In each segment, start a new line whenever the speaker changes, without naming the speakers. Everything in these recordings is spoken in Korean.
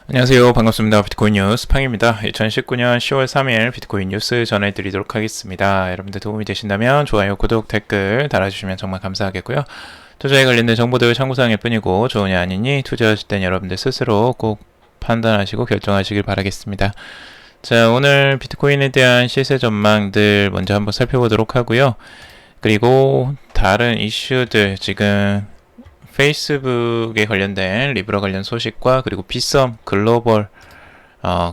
안녕하세요. 반갑습니다. 비트코인 뉴스 팡입니다. 2019년 10월 3일 비트코인 뉴스 전해드리도록 하겠습니다. 여러분들 도움이 되신다면 좋아요, 구독, 댓글 달아주시면 정말 감사하겠고요. 투자에 관련된 정보들 참고사항일 뿐이고 좋으냐 아니니 투자하실 땐 여러분들 스스로 꼭 판단하시고 결정하시길 바라겠습니다. 자, 오늘 비트코인에 대한 시세 전망들 먼저 한번 살펴보도록 하고요. 그리고 다른 이슈들 지금 페이스북에 관련된 리브라 관련 소식과 그리고 빗썸 글로벌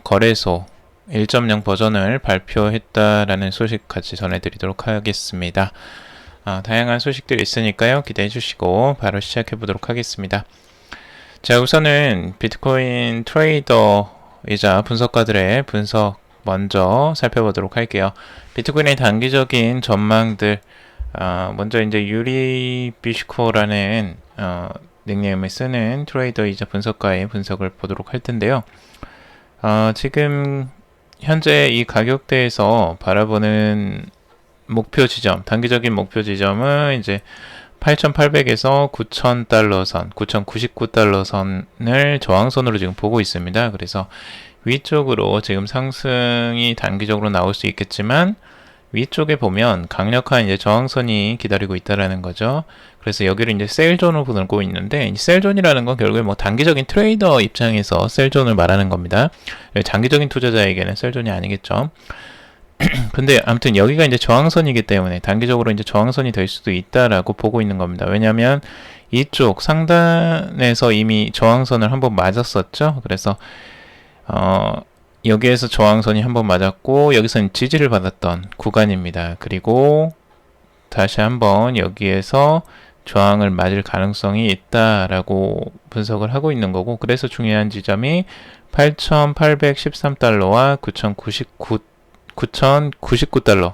거래소 1.0 버전을 발표했다라는 소식 같이 전해드리도록 하겠습니다. 다양한 소식들이 있으니까요. 기대해 주시고 바로 시작해 보도록 하겠습니다. 자, 우선은 비트코인 트레이더이자 분석가들의 분석 먼저 살펴보도록 할게요. 비트코인의 단기적인 전망들 먼저 이제 유리 비시코라는 닉네임을 쓰는 트레이더이자 분석가의 분석을 보도록 할 텐데요. 지금 현재 이 가격대에서 바라보는 목표 지점, 단기적인 목표 지점은 이제 8,800에서 9,000달러 선, 9,099달러 선을 저항선으로 지금 보고 있습니다. 그래서 위쪽으로 지금 상승이 단기적으로 나올 수 있겠지만 위쪽에 보면 강력한 이제 저항선이 기다리고 있다라는 거죠. 그래서 여기를 이제 셀존으로 보고 있는데, 이 셀존이라는 건 결국에 뭐 단기적인 트레이더 입장에서 셀존을 말하는 겁니다. 장기적인 투자자에게는 셀존이 아니겠죠. 근데 아무튼 여기가 이제 저항선이기 때문에 단기적으로 이제 저항선이 될 수도 있다라고 보고 있는 겁니다. 왜냐하면 이쪽 상단에서 이미 저항선을 한번 맞았었죠. 그래서 여기에서 저항선이 한번 맞았고 여기서는 지지를 받았던 구간입니다. 그리고 다시 한번 여기에서 저항을 맞을 가능성이 있다라고 분석을 하고 있는 거고, 그래서 중요한 지점이 8,813달러와 9,099달러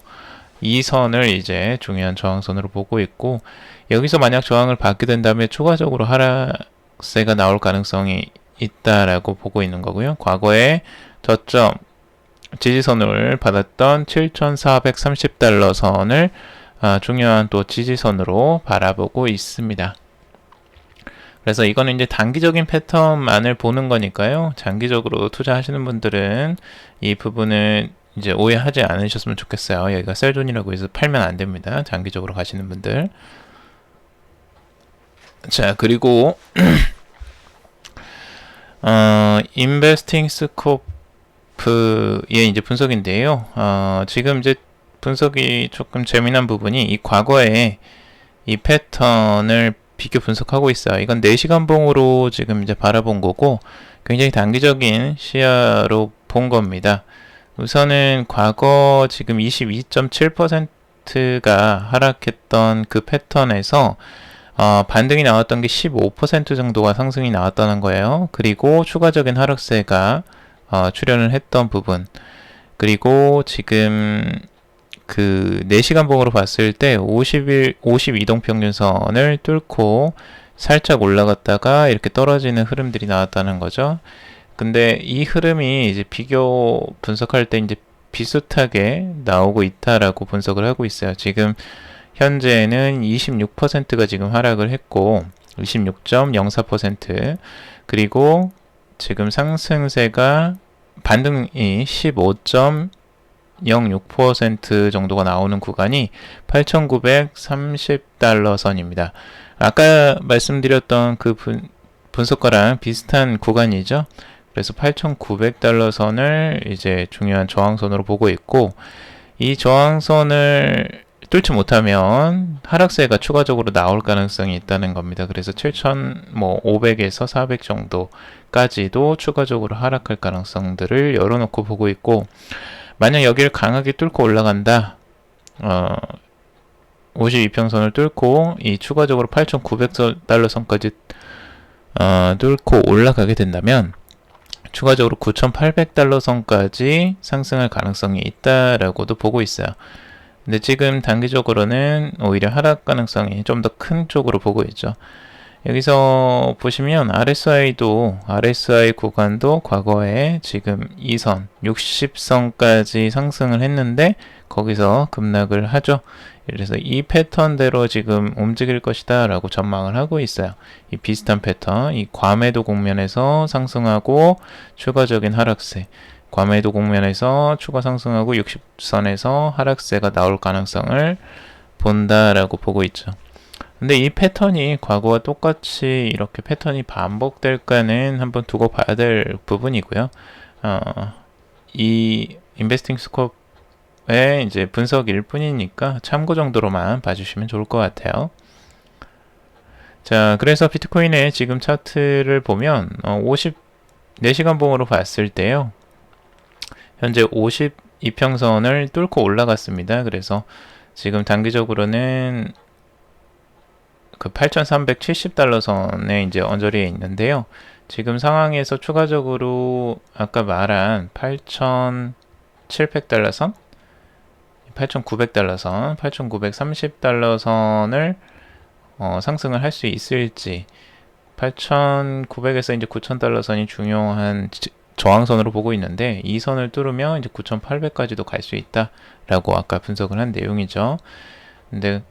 이 선을 이제 중요한 저항선으로 보고 있고, 여기서 만약 저항을 받게 된다면 추가적으로 하락세가 나올 가능성이 있다라고 보고 있는 거고요. 과거에 저점 지지선을 받았던 7,430달러 선을 중요한 또 지지선으로 바라보고 있습니다. 그래서 이거는 이제 단기적인 패턴만을 보는 거니까요. 장기적으로 투자하시는 분들은 이 부분을 이제 오해하지 않으셨으면 좋겠어요. 여기가 셀존이라고 해서 팔면 안 됩니다. 장기적으로 가시는 분들. 자, 그리고 인베스팅 스코프의 이제 분석인데요. 지금 이제 분석이 조금 재미난 부분이 이 과거에 이 패턴을 비교 분석하고 있어요. 이건 4시간 봉으로 지금 이제 바라본 거고 굉장히 단기적인 시야로 본 겁니다. 우선은 과거 지금 22.7%가 하락했던 그 패턴에서 반등이 나왔던 게 15% 정도가 상승이 나왔다는 거예요. 그리고 추가적인 하락세가 출현을 했던 부분, 그리고 지금 그 4시간 봉으로 봤을 때 52동 평균선을 뚫고 살짝 올라갔다가 이렇게 떨어지는 흐름들이 나왔다는 거죠. 근데 이 흐름이 이제 비교 분석할 때 이제 비슷하게 나오고 있다라고 분석을 하고 있어요. 지금 현재는 26%가 지금 하락을 했고 26.04%, 그리고 지금 상승세가 반등이 15.06% 정도가 나오는 구간이 8,930달러 선입니다. 아까 말씀드렸던 그 분석가랑 비슷한 구간이죠. 그래서 8,900달러 선을 이제 중요한 저항선으로 보고 있고, 이 저항선을 뚫지 못하면 하락세가 추가적으로 나올 가능성이 있다는 겁니다. 그래서 7,500에서 400 정도까지도 추가적으로 하락할 가능성들을 열어놓고 보고 있고, 만약 여기를 강하게 뚫고 올라간다, 52평선을 뚫고 이 추가적으로 8,900달러 선까지 뚫고 올라가게 된다면 추가적으로 9,800달러 선까지 상승할 가능성이 있다라고도 보고 있어요. 근데 지금 단기적으로는 오히려 하락 가능성이 좀 더 큰 쪽으로 보고 있죠. 여기서 보시면 RSI 구간도 과거에 지금 2선, 60선까지 상승을 했는데 거기서 급락을 하죠. 그래서 이 패턴대로 지금 움직일 것이다 라고 전망을 하고 있어요. 이 비슷한 패턴, 이 과매도 국면에서 상승하고 추가적인 하락세, 과매도 국면에서 추가 상승하고 60선에서 하락세가 나올 가능성을 본다라고 보고 있죠. 근데 이 패턴이 과거와 똑같이 이렇게 패턴이 반복될까는 한번 두고 봐야 될 부분이고요. 이 인베스팅 스코프의 이제 분석일 뿐이니까 참고 정도로만 봐주시면 좋을 것 같아요. 자, 그래서 비트코인의 지금 차트를 보면 54시간 봉으로 봤을 때요. 현재 52평선을 뚫고 올라갔습니다. 그래서 지금 단기적으로는 그 8,370달러 선에 이제 언저리에 있는데요. 지금 상황에서 추가적으로 아까 말한 8,700달러 선, 8,900달러 선, 8,930달러 선을 상승을 할 수 있을지, 8,900에서 이제 9,000달러 선이 중요한 저항선으로 보고 있는데 이 선을 뚫으면 이제 9,800까지도 갈 수 있다라고 아까 분석을 한 내용이죠. 근데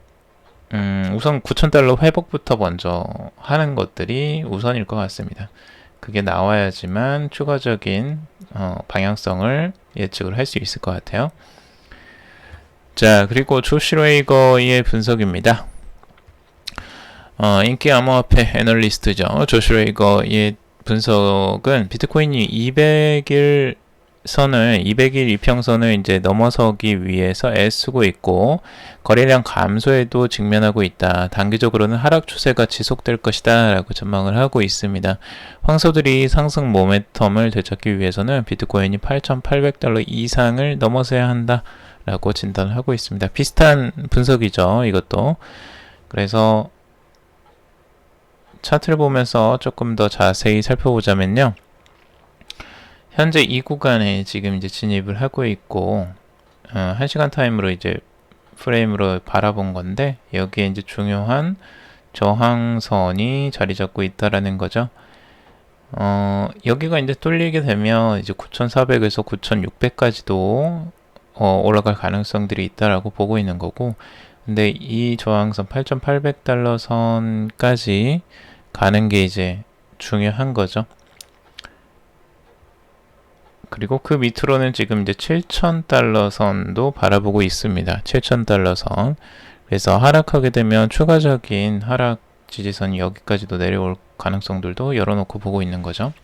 우선 9,000달러 회복부터 먼저 하는 것들이 우선일 것 같습니다. 그게 나와야지만 추가적인 방향성을 예측을 할 수 있을 것 같아요. 자, 그리고 조시 레이거의 분석입니다. 인기 암호화폐 애널리스트죠. 조시 레이거의 분석은 비트코인이 200일 이평선을 이제 넘어서기 위해서 애쓰고 있고 거래량 감소에도 직면하고 있다. 단기적으로는 하락 추세가 지속될 것이다 라고 전망을 하고 있습니다. 황소들이 상승 모멘텀을 되찾기 위해서는 비트코인이 8,800달러 이상을 넘어서야 한다 라고 진단을 하고 있습니다. 비슷한 분석이죠. 이것도. 그래서 차트를 보면서 조금 더 자세히 살펴보자면요. 현재 이 구간에 지금 이제 진입을 하고 있고 1시간 타임으로 이제 프레임으로 바라본 건데 여기에 이제 중요한 저항선이 자리 잡고 있다라는 거죠. 여기가 이제 뚫리게 되면 이제 9,400에서 9,600까지도 올라갈 가능성들이 있다라고 보고 있는 거고, 근데 이 저항선 8,800달러 선까지 가는 게 이제 중요한 거죠. 그리고 그 밑으로는 지금 이제 7,000달러 선도 바라보고 있습니다. 7,000달러 선. 그래서 하락하게 되면 추가적인 하락 지지선이 여기까지도 내려올 가능성들도 열어놓고 보고 있는 거죠.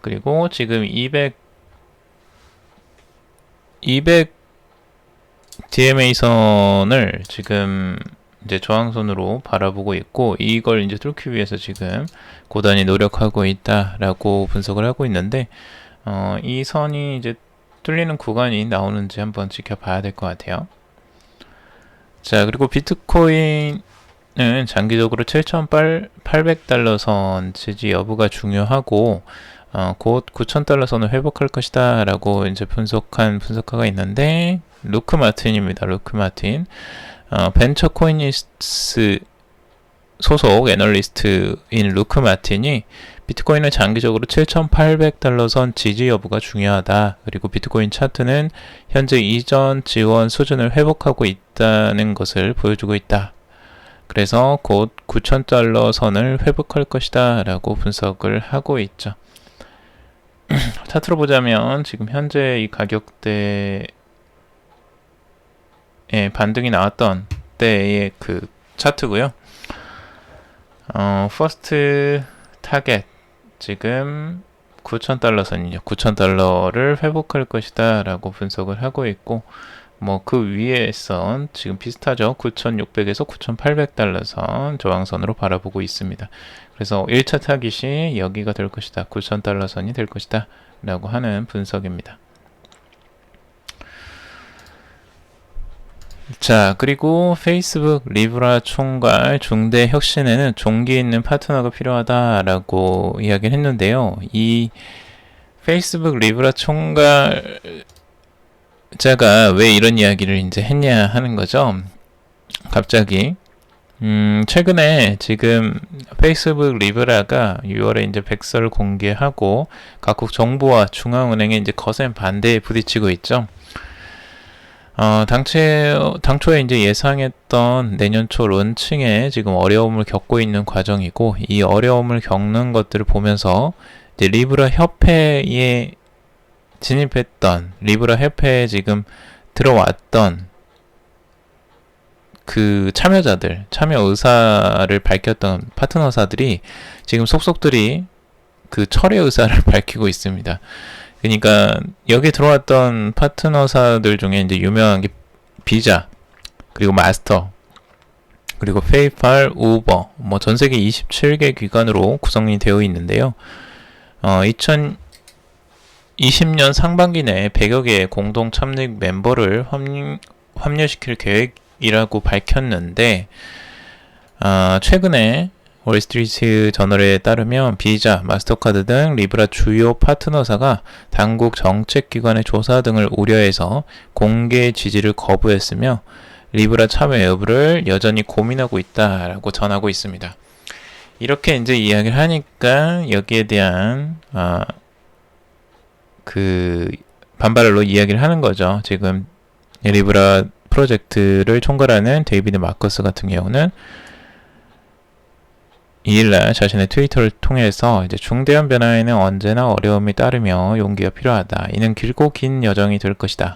그리고 지금 200 DMA 선을 지금 이제 저항선으로 바라보고 있고 이걸 이제 뚫기 위해서 지금 고단히 노력하고 있다라고 분석을 하고 있는데 이 선이 이제 뚫리는 구간이 나오는지 한번 지켜봐야 될 것 같아요. 자, 그리고 비트코인은 장기적으로 7,800달러 선 지지 여부가 중요하고 곧 9,000달러 선을 회복할 것이다 라고 이제 분석한 분석가가 있는데 루크 마틴입니다. 루크 마틴. 벤처 코이니스트 소속 애널리스트인 루크 마틴이 비트코인은 장기적으로 7,800달러 선 지지 여부가 중요하다. 그리고 비트코인 차트는 현재 이전 지원 수준을 회복하고 있다는 것을 보여주고 있다. 그래서 곧 9,000달러 선을 회복할 것이다 라고 분석을 하고 있죠. 차트로 보자면 지금 현재 이 가격대에 반등이 나왔던 때의 그 차트고요. 퍼스트 타겟 지금 9,000달러 선이죠. 9,000달러를 회복할 것이다 라고 분석을 하고 있고 뭐 그 위에 선 지금 비슷하죠. 9,600에서 9,800달러 선 저항선으로 바라보고 있습니다. 그래서 1차 타깃이 여기가 될 것이다. 9,000달러 선이 될 것이다 라고 하는 분석입니다. 자, 그리고 페이스북 리브라 총괄 중대 혁신에는 종기 있는 파트너가 필요하다라고 이야기를 했는데요. 이 페이스북 리브라 총괄자가 왜 이런 이야기를 이제 했냐 하는 거죠. 갑자기 최근에 지금 페이스북 리브라가 6월에 이제 백서를 공개하고 각국 정부와 중앙은행의 이제 거센 반대에 부딪히고 있죠. 당초에 이제 예상했던 내년 초 론칭에 지금 어려움을 겪고 있는 과정이고, 이 어려움을 겪는 것들을 보면서 이제 리브라 협회에 진입했던, 리브라 협회에 지금 들어왔던 그 참여자들, 참여 의사를 밝혔던 파트너사들이 지금 속속들이 그 철회 의사를 밝히고 있습니다. 그러니까 여기 들어왔던 파트너사들 중에 이제 유명한 게 비자, 그리고 마스터, 그리고 페이팔, 우버, 뭐 전 세계 27개 기관으로 구성이 되어 있는데요. 2020년 상반기 내에 100여 개의 공동 참여 멤버를 합류시킬 계획이라고 밝혔는데, 최근에 월스트리트 저널에 따르면 비자, 마스터카드 등 리브라 주요 파트너사가 당국 정책기관의 조사 등을 우려해서 공개 지지를 거부했으며 리브라 참여 여부를 여전히 고민하고 있다라고 전하고 있습니다. 이렇게 이제 이야기를 하니까 여기에 대한 그 반발로 이야기를 하는 거죠. 지금 리브라 프로젝트를 총괄하는 데이비드 마커스 같은 경우는 2일날 자신의 트위터를 통해서 이제 중대한 변화에는 언제나 어려움이 따르며 용기가 필요하다. 이는 길고 긴 여정이 될 것이다.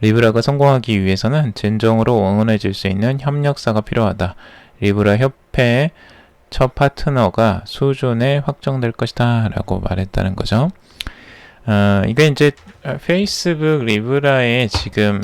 리브라가 성공하기 위해서는 진정으로 응원해줄 수 있는 협력사가 필요하다. 리브라 협회의 첫 파트너가 수준에 확정될 것이다. 라고 말했다는 거죠. 이게 이제 페이스북 리브라의 지금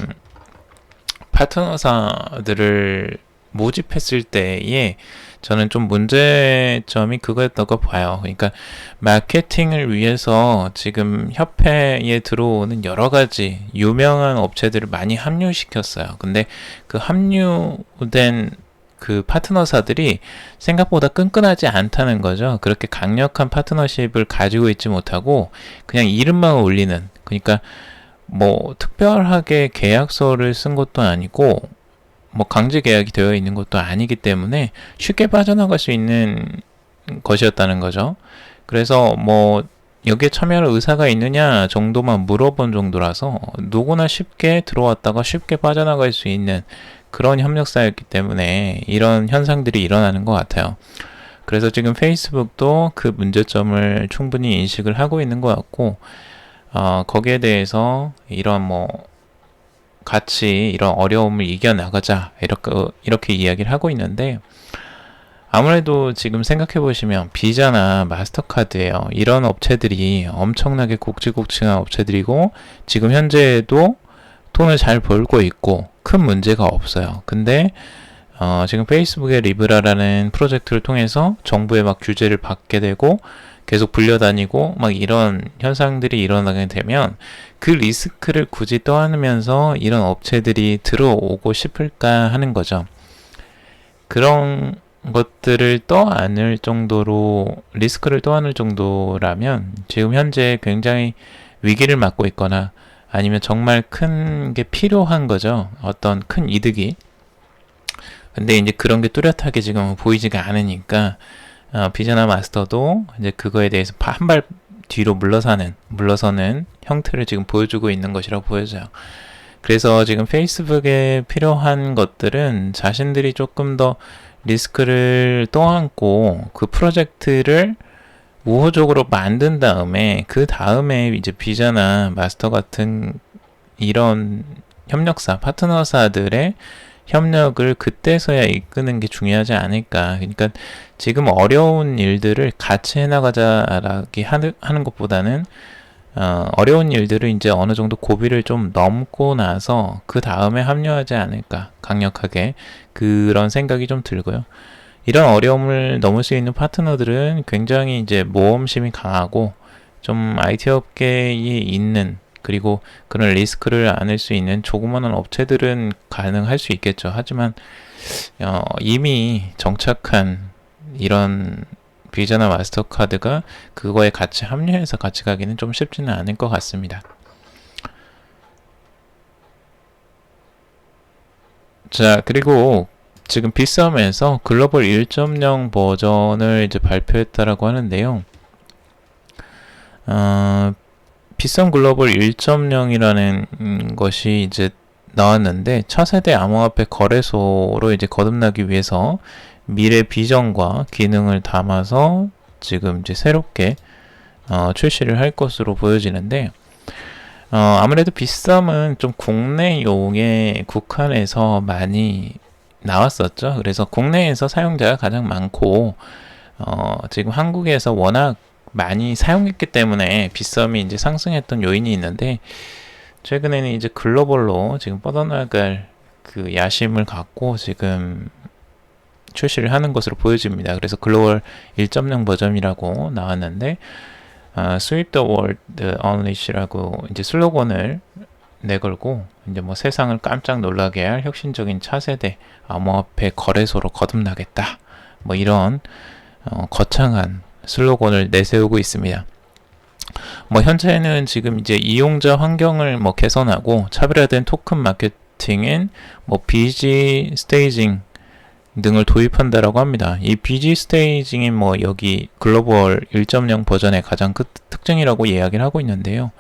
파트너사들을 모집했을 때에 저는 좀 문제점이 그거였다고 봐요. 그러니까 마케팅을 위해서 지금 협회에 들어오는 여러 가지 유명한 업체들을 많이 합류시켰어요. 근데 그 합류된 그 파트너사들이 생각보다 끈끈하지 않다는 거죠. 그렇게 강력한 파트너십을 가지고 있지 못하고 그냥 이름만 올리는, 그러니까 뭐 특별하게 계약서를 쓴 것도 아니고 뭐 강제 계약이 되어 있는 것도 아니기 때문에 쉽게 빠져나갈 수 있는 것이었다는 거죠. 그래서 뭐 여기에 참여할 의사가 있느냐 정도만 물어본 정도라서 누구나 쉽게 들어왔다가 쉽게 빠져나갈 수 있는 그런 협력사였기 때문에 이런 현상들이 일어나는 것 같아요. 그래서 지금 페이스북도 그 문제점을 충분히 인식을 하고 있는 것 같고, 거기에 대해서 이런 뭐 같이 이런 어려움을 이겨나가자 이렇게 이야기를 하고 있는데, 아무래도 지금 생각해 보시면 비자나 마스터카드예요. 이런 업체들이 엄청나게 굵직굵직한 업체들이고 지금 현재에도 돈을 잘 벌고 있고 큰 문제가 없어요. 근데 지금 페이스북의 리브라라는 프로젝트를 통해서 정부의 막 규제를 받게 되고 계속 불려다니고 막 이런 현상들이 일어나게 되면 그 리스크를 굳이 떠안으면서 이런 업체들이 들어오고 싶을까 하는 거죠. 그런 것들을 떠안을 정도로, 리스크를 떠안을 정도라면 지금 현재 굉장히 위기를 맞고 있거나 아니면 정말 큰 게 필요한 거죠. 어떤 큰 이득이. 근데 이제 그런 게 뚜렷하게 지금 보이지가 않으니까 비자나 마스터도 이제 그거에 대해서 한 발 뒤로 물러서는 형태를 지금 보여주고 있는 것이라고 보여져요. 그래서 지금 페이스북에 필요한 것들은 자신들이 조금 더 리스크를 떠안고 그 프로젝트를 우호적으로 만든 다음에 그 다음에 이제 비자나 마스터 같은 이런 협력사, 파트너사들의 협력을 그때서야 이끄는 게 중요하지 않을까. 그러니까 지금 어려운 일들을 같이 해나가자라기 하는 것보다는 어려운 일들을 이제 어느 정도 고비를 좀 넘고 나서 그 다음에 합류하지 않을까. 강력하게 그런 생각이 좀 들고요. 이런 어려움을 넘을 수 있는 파트너들은 굉장히 이제 모험심이 강하고 좀 IT 업계에 있는, 그리고 그런 리스크를 안을 수 있는 조그마한 업체들은 가능할 수 있겠죠. 하지만 이미 정착한 이런 비자나 마스터카드가 그거에 같이 합류해서 같이 가기는 좀 쉽지는 않을 것 같습니다. 자, 그리고 지금 빗썸에서 글로벌 1.0 버전을 이제 발표했다라고 하는데요. 빗썸 글로벌 1.0이라는 것이 이제 나왔는데, 차세대 암호화폐 거래소로 이제 거듭나기 위해서 미래 비전과 기능을 담아서 지금 이제 새롭게 출시를 할 것으로 보여지는데, 아무래도 빗썸은 좀 국내용에 국한해서 많이 나왔었죠. 그래서 국내에서 사용자가 가장 많고, 지금 한국에서 워낙 많이 사용했기 때문에 빗썸이 이제 상승했던 요인이 있는데, 최근에는 이제 글로벌로 지금 뻗어나갈 그 야심을 갖고 지금 출시를 하는 것으로 보여집니다. 그래서 글로벌 1.0 버전이라고 나왔는데, Sweep the World Unleash라고 이제 슬로건을 내걸고, 이제 뭐 세상을 깜짝 놀라게 할 혁신적인 차세대 암호화폐 거래소로 거듭나겠다, 뭐 이런 거창한 슬로건을 내세우고 있습니다. 뭐 현재는 지금 이제 이용자 환경을 뭐 개선하고 차별화된 토큰 마케팅인 뭐 BG 스테이징 등을 도입한다라고 합니다. 이 BG 스테이징이 뭐 여기 글로벌 1.0 버전의 가장 특징이라고 이야기를 하고 있는데요.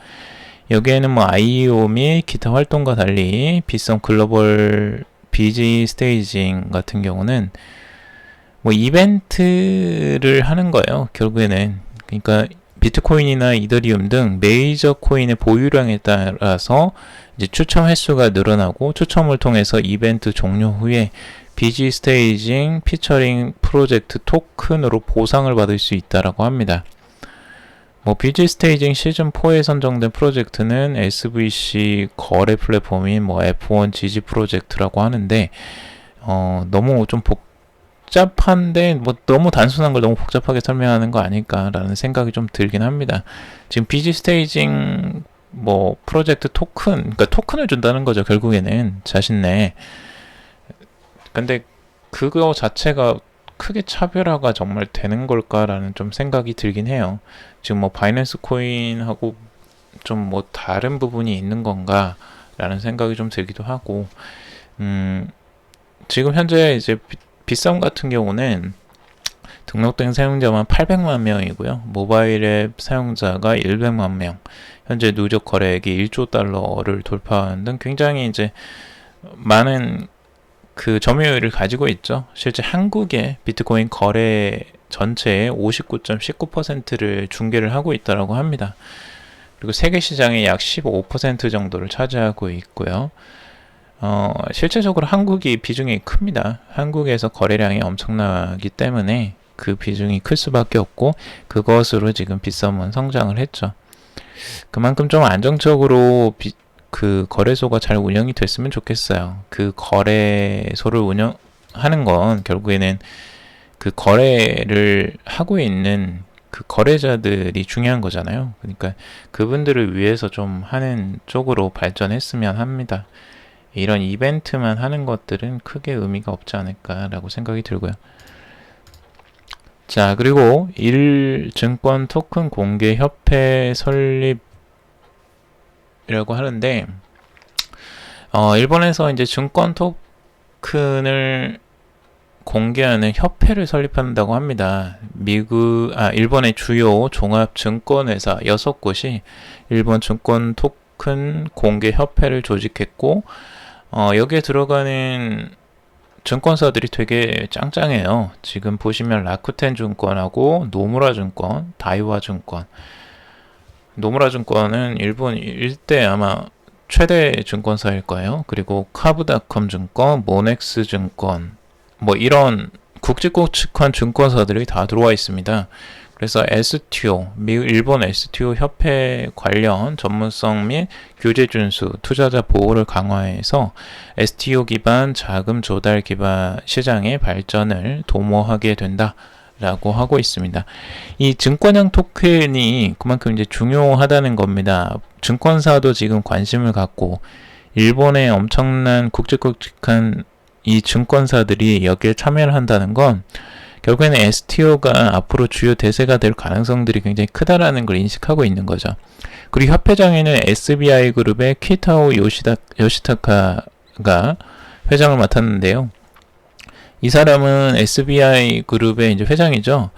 여기에는 뭐 IEO 및 기타 활동과 달리 빗썸 글로벌 BG 스테이징 같은 경우는 뭐 이벤트를 하는 거예요. 결국에는. 그러니까 비트코인이나 이더리움 등 메이저 코인의 보유량에 따라서 이제 추첨 횟수가 늘어나고, 추첨을 통해서 이벤트 종료 후에 BG 스테이징 피처링 프로젝트 토큰으로 보상을 받을 수 있다라고 합니다. 뭐 BG 스테이징 시즌 4에 선정된 프로젝트는 SVC 거래 플랫폼인 뭐 F1 GG 프로젝트라고 하는데, 너무 좀 복잡한데 뭐 너무 단순한 걸 너무 복잡하게 설명하는 거 아닐까라는 생각이 좀 들긴 합니다. 지금 BG 스테이징 뭐 프로젝트 토큰, 그러니까 토큰을 준다는 거죠. 결국에는 자신네. 근데 그거 자체가 크게 차별화가 정말 되는 걸까라는 좀 생각이 들긴 해요. 지금 뭐 바이낸스 코인하고 좀 뭐 다른 부분이 있는 건가라는 생각이 좀 들기도 하고, 지금 현재 이제 빗썸 같은 경우는 등록된 사용자만 800만 명이고요. 모바일 앱 사용자가 100만 명. 현재 누적 거래액이 1조 달러를 돌파하는 등 굉장히 이제 많은 그 점유율을 가지고 있죠. 실제 한국의 비트코인 거래 전체의 59.19%를 중개를 하고 있다고 합니다. 그리고 세계 시장의 약 15% 정도를 차지하고 있고요. 실제적으로 한국이 비중이 큽니다. 한국에서 거래량이 엄청나기 때문에 그 비중이 클 수밖에 없고, 그것으로 지금 빗썸은 성장을 했죠. 그만큼 좀 안정적으로 그 거래소가 잘 운영이 됐으면 좋겠어요. 그 거래소를 운영하는 건 결국에는 그 거래를 하고 있는 그 거래자들이 중요한 거잖아요. 그러니까 그분들을 위해서 좀 하는 쪽으로 발전했으면 합니다. 이런 이벤트만 하는 것들은 크게 의미가 없지 않을까라고 생각이 들고요. 자, 그리고 1증권 토큰 공개 협회 설립이라고 하는데, 일본에서 이제 증권 토큰을 공개하는 협회를 설립한다고 합니다. 일본의 주요 종합 증권회사 6곳이 일본 증권 토큰 공개 협회를 조직했고, 여기에 들어가는 증권사들이 되게 짱짱해요. 지금 보시면 라쿠텐 증권하고 노무라 증권, 다이와 증권. 노무라 증권은 일본 일대 아마 최대 증권사일 거예요. 그리고 카부닷컴 증권, 모넥스 증권, 뭐 이런 굵직굵직한 증권사들이 다 들어와 있습니다. 그래서 STO, 일본 STO 협회 관련 전문성 및 규제 준수, 투자자 보호를 강화해서 STO 기반 자금 조달 기반 시장의 발전을 도모하게 된다라고 하고 있습니다. 이 증권형 토큰이 그만큼 이제 중요하다는 겁니다. 증권사도 지금 관심을 갖고, 일본의 엄청난 굵직굵직한 이 증권사들이 여기에 참여를 한다는 건 결국에는 STO가 앞으로 주요 대세가 될 가능성들이 굉장히 크다라는 걸 인식하고 있는 거죠. 그리고 협회장에는 SBI 그룹의 키타오 요시타카가 회장을 맡았는데요. 이 사람은 SBI 그룹의 이제 회장이죠.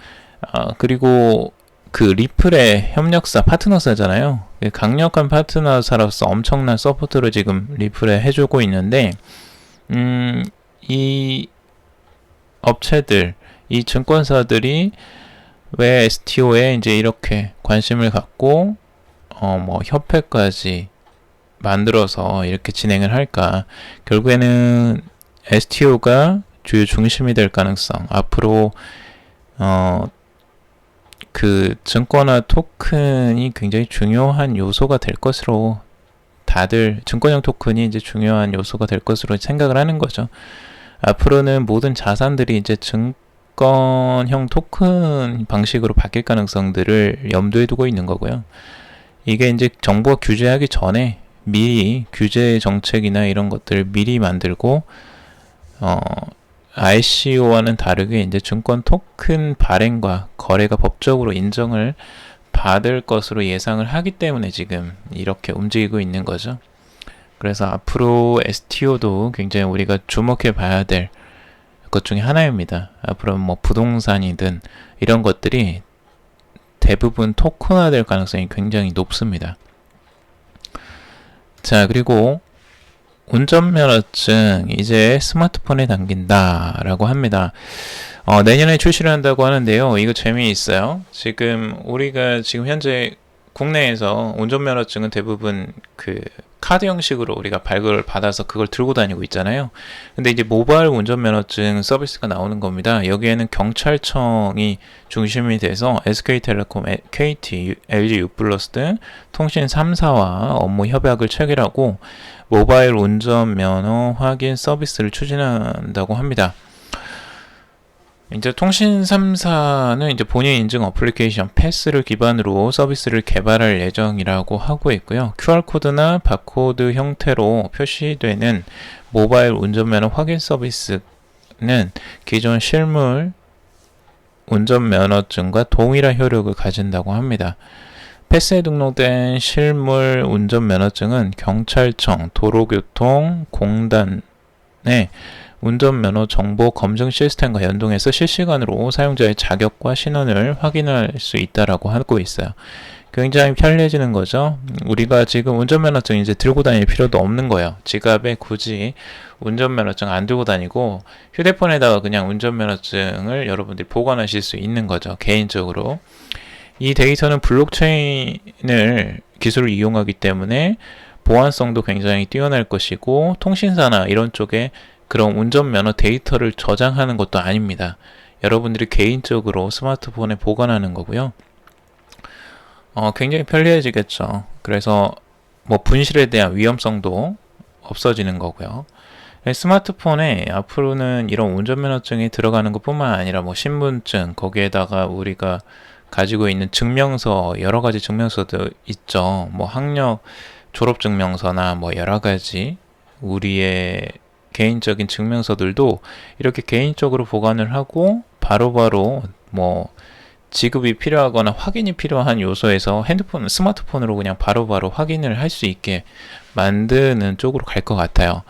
그리고 그 리플의 협력사 파트너사잖아요. 강력한 파트너사로서 엄청난 서포트를 지금 리플에 해주고 있는데, 이 업체들, 이 증권사들이 왜 STO에 이제 이렇게 관심을 갖고 뭐 협회까지 만들어서 이렇게 진행을 할까? 결국에는 STO가 주요 중심이 될 가능성, 앞으로 그 증권화 토큰이 굉장히 중요한 요소가 될 것으로, 다들 증권형 토큰이 이제 중요한 요소가 될 것으로 생각을 하는 거죠. 앞으로는 모든 자산들이 이제 증권형 토큰 방식으로 바뀔 가능성들을 염두에 두고 있는 거고요. 이게 이제 정부가 규제하기 전에 미리 규제 정책이나 이런 것들을 미리 만들고, ICO와는 다르게 이제 증권 토큰 발행과 거래가 법적으로 인정을 받을 것으로 예상을 하기 때문에 지금 이렇게 움직이고 있는 거죠. 그래서 앞으로 STO도 굉장히 우리가 주목해 봐야 될 것 중에 하나입니다. 앞으로 뭐 부동산이든 이런 것들이 대부분 토큰화 될 가능성이 굉장히 높습니다. 자, 그리고 운전면허증 이제 스마트폰에 담긴다라고 합니다. 내년에 출시를 한다고 하는데요. 이거 재미있어요. 지금 우리가 지금 현재 국내에서 운전면허증은 대부분 그 카드 형식으로 우리가 발급을 받아서 그걸 들고 다니고 있잖아요. 근데 이제 모바일 운전면허증 서비스가 나오는 겁니다. 여기에는 경찰청이 중심이 돼서 SK텔레콤, KT, LG U+, 등 통신 3사와 업무 협약을 체결하고 모바일 운전면허 확인 서비스를 추진한다고 합니다. 이제 통신 3사는 이제 본인 인증 어플리케이션 패스를 기반으로 서비스를 개발할 예정이라고 하고 있고요. QR코드나 바코드 형태로 표시되는 모바일 운전면허 확인 서비스는 기존 실물 운전면허증과 동일한 효력을 가진다고 합니다. 패스에 등록된 실물 운전면허증은 경찰청, 도로교통공단의 운전면허 정보 검증 시스템과 연동해서 실시간으로 사용자의 자격과 신원을 확인할 수 있다라고 하고 있어요. 굉장히 편리해지는 거죠. 우리가 지금 운전면허증 이제 들고 다닐 필요도 없는 거예요. 지갑에 굳이 운전면허증 안 들고 다니고 휴대폰에다가 그냥 운전면허증을 여러분들이 보관하실 수 있는 거죠. 개인적으로. 이 데이터는 블록체인을 기술을 이용하기 때문에 보안성도 굉장히 뛰어날 것이고, 통신사나 이런 쪽에 그런 운전면허 데이터를 저장하는 것도 아닙니다. 여러분들이 개인적으로 스마트폰에 보관하는 거고요. 굉장히 편리해지겠죠. 그래서 뭐 분실에 대한 위험성도 없어지는 거고요. 스마트폰에 앞으로는 이런 운전면허증이 들어가는 것뿐만 아니라 뭐 신분증, 거기에다가 우리가 가지고 있는 증명서, 여러 가지 증명서도 있죠. 뭐 학력 졸업증명서나 뭐 여러 가지 우리의 개인적인 증명서들도 이렇게 개인적으로 보관을 하고 바로바로 뭐 지급이 필요하거나 확인이 필요한 요소에서 스마트폰으로 그냥 바로바로 확인을 할 수 있게 만드는 쪽으로 갈 것 같아요.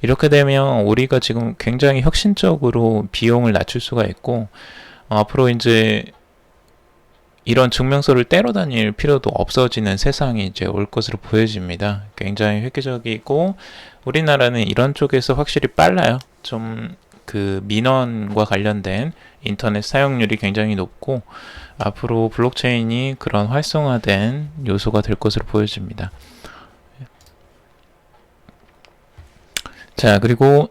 이렇게 되면 우리가 지금 굉장히 혁신적으로 비용을 낮출 수가 있고, 앞으로 이제 이런 증명서를 떼러 다닐 필요도 없어지는 세상이 이제 올 것으로 보여집니다. 굉장히 획기적이고, 우리나라는 이런 쪽에서 확실히 빨라요. 좀 그 민원과 관련된 인터넷 사용률이 굉장히 높고, 앞으로 블록체인이 그런 활성화된 요소가 될 것으로 보여집니다. 자, 그리고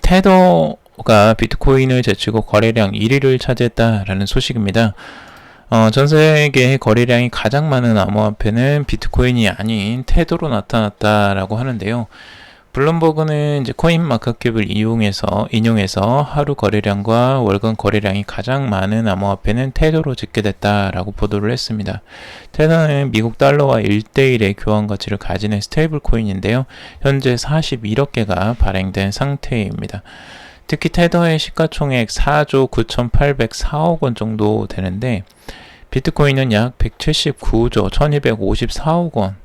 테더가 비트코인을 제치고 거래량 1위를 차지했다라는 소식입니다. 전 세계의 거래량이 가장 많은 암호화폐는 비트코인이 아닌 테더로 나타났다라고 하는데요. 블룸버그는 이제 코인마켓캡을 인용해서 하루 거래량과 월간 거래량이 가장 많은 암호화폐는 테더로 집계됐다라고 보도를 했습니다. 테더는 미국 달러와 1대1의 교환 가치를 가지는 스테이블 코인인데요. 현재 41억 개가 발행된 상태입니다. 특히 테더의 시가총액 4조 9,804억 원 정도 되는데, 비트코인은 약 179조 1254억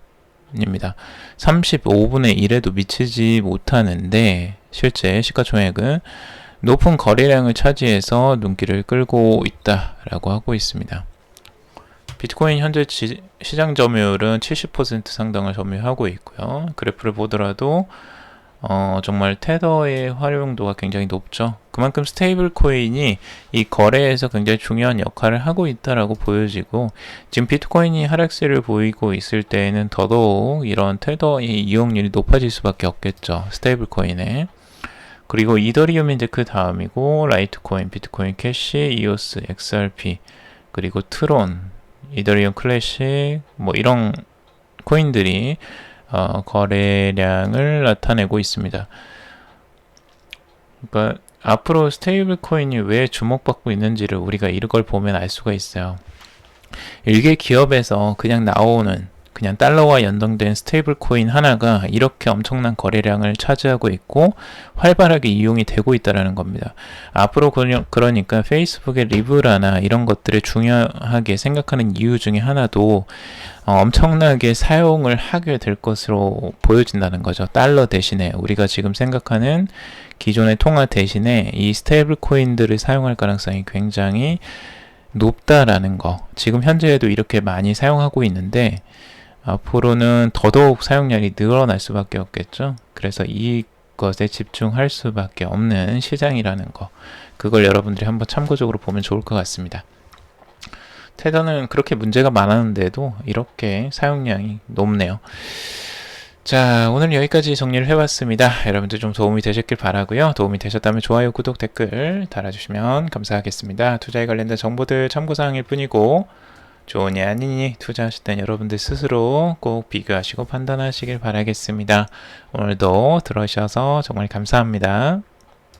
원입니다. 35분의 1에도 미치지 못하는데, 실제 시가총액은 높은 거래량을 차지해서 눈길을 끌고 있다라고 하고 있습니다. 비트코인 현재 시장 점유율은 70% 상당을 점유하고 있고요. 그래프를 보더라도 정말 테더의 활용도가 굉장히 높죠. 그만큼 스테이블 코인이 이 거래에서 굉장히 중요한 역할을 하고 있다라고 보여지고, 지금 비트코인이 하락세를 보이고 있을 때에는 더더욱 이런 테더의 이용률이 높아질 수밖에 없겠죠. 스테이블 코인에. 그리고 이더리움이 이제 그 다음이고, 라이트코인, 비트코인 캐시, 이오스, XRP, 그리고 트론, 이더리움 클래식, 뭐 이런 코인들이 거래량을 나타내고 있습니다. 그러니까 앞으로 스테이블 코인이 왜 주목받고 있는지를 우리가 이걸 보면 알 수가 있어요. 일개 기업에서 그냥 나오는 그냥 달러와 연동된 스테이블 코인 하나가 이렇게 엄청난 거래량을 차지하고 있고 활발하게 이용이 되고 있다는 겁니다. 앞으로 그러니까 페이스북의 리브라나 이런 것들을 중요하게 생각하는 이유 중에 하나도 엄청나게 사용을 하게 될 것으로 보여진다는 거죠. 달러 대신에 우리가 지금 생각하는 기존의 통화 대신에 이 스테이블 코인들을 사용할 가능성이 굉장히 높다라는 거. 지금 현재에도 이렇게 많이 사용하고 있는데 앞으로는 더더욱 사용량이 늘어날 수밖에 없겠죠. 그래서 이것에 집중할 수밖에 없는 시장이라는 거. 그걸 여러분들이 한번 참고적으로 보면 좋을 것 같습니다. 테더는 그렇게 문제가 많았는데도 이렇게 사용량이 높네요. 자, 오늘 여기까지 정리를 해봤습니다. 여러분들 좀 도움이 되셨길 바라고요. 도움이 되셨다면 좋아요, 구독, 댓글 달아주시면 감사하겠습니다. 투자에 관련된 정보들 참고사항일 뿐이고 좋으니 아니니 투자하실 땐 여러분들 스스로 꼭 비교하시고 판단하시길 바라겠습니다. 오늘도 들어주셔서 정말 감사합니다.